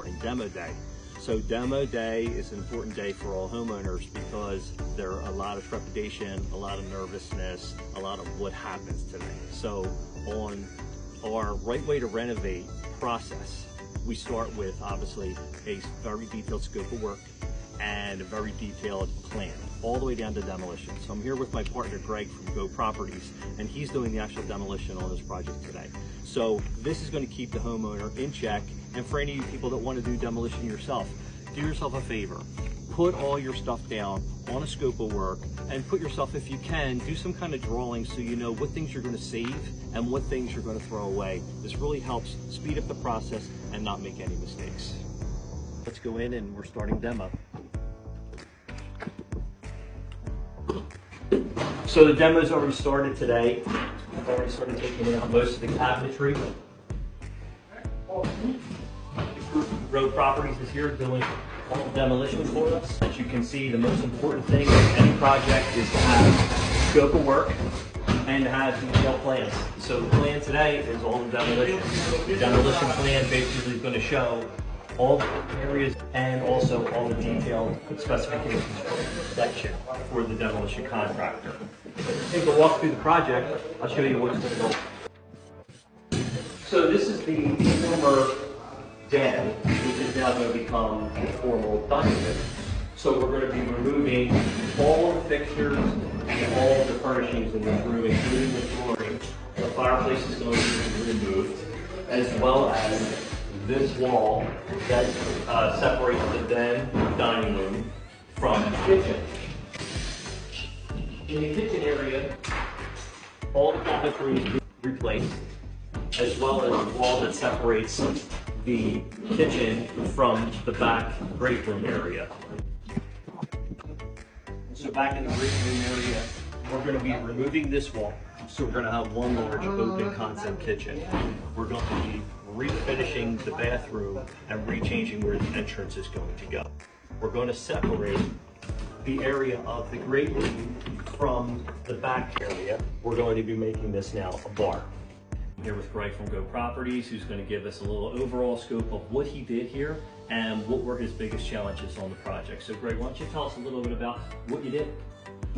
starting demo day. So demo day is an important day for all homeowners because there are a lot of trepidation, a lot of nervousness, a lot of what happens today. So on our right way to renovate process, we start with obviously a very detailed scope of work and a very detailed plan, all the way down to demolition. So I'm here with my partner Greg from Go Properties, and he's doing the actual demolition on this project today. So this is going to keep the homeowner in check, and for any of you people that want to do demolition yourself, do yourself a favor. Put all your stuff down on a scope of work and put yourself, if you can, do some kind of drawing so you know what things you're going to save and what things you're going to throw away. This really helps speed up the process and not make any mistakes. Let's go in and we're starting demo. So the demo's already started today. I've already started taking out most of the cabinetry. Road Properties is here doing all the demolition for us. As you can see, the most important thing in any project is to have scope of work and to have detailed plans. So the plan today is all the demolition. The demolition plan basically is going to show all the areas and also all the detailed specifications for section for the demolition contractor. Take a walk through the project. I'll show you what's going on. So this is the former den, which is now going to become a formal dining room. So we're going to be removing all the fixtures and all the furnishings in this room, including the flooring. The fireplace is going to be removed, as well as this wall that separates the den dining room from the kitchen. In the kitchen area, all the cabinetry is replaced, as well as the wall that separates the kitchen from the back great room area. So back in the great room area, we're going to be removing this wall. So we're going to have one large open concept kitchen. We're going to be refinishing the bathroom and rechanging where the entrance is going to go. We're going to separate the area of the great room from the back area. We're going to be making this now a bar. I'm here with Greg from Go Properties, who's going to give us a little overall scope of what he did here and what were his biggest challenges on the project. So Greg, why don't you tell us a little bit about what you did?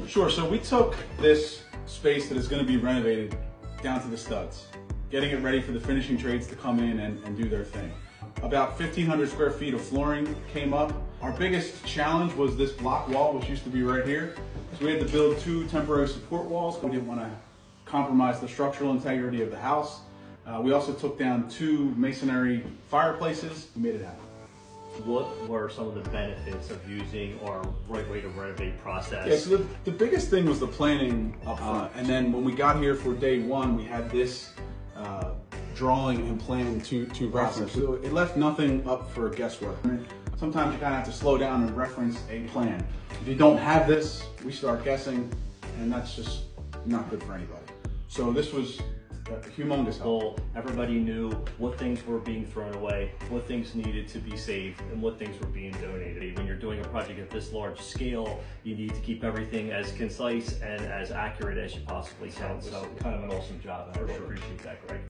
Sure, so we took this space that is going to be renovated down to the studs, getting it ready for the finishing trades to come in and do their thing. About 1,500 square feet of flooring came up. Our biggest challenge was this block wall, which used to be right here. So we had to build 2 temporary support walls. We didn't want to compromise the structural integrity of the house. We also took down 2 masonry fireplaces. We made it happen. What were some of the benefits of using our right way to renovate process? Yeah, so the biggest thing was the planning up front. And then when we got here for day 1, we had this drawing and plan to reference. So it left nothing up for guesswork. I mean, sometimes you kind of have to slow down and reference a plan. If you don't have this, we start guessing, and that's just not good for anybody. So this was a humongous help. Everybody knew what things were being thrown away, what things needed to be saved, and what things were being donated. When you're doing a project at this large scale, you need to keep everything as concise and as accurate as you possibly can. So kind of an awesome job. I appreciate that, Greg.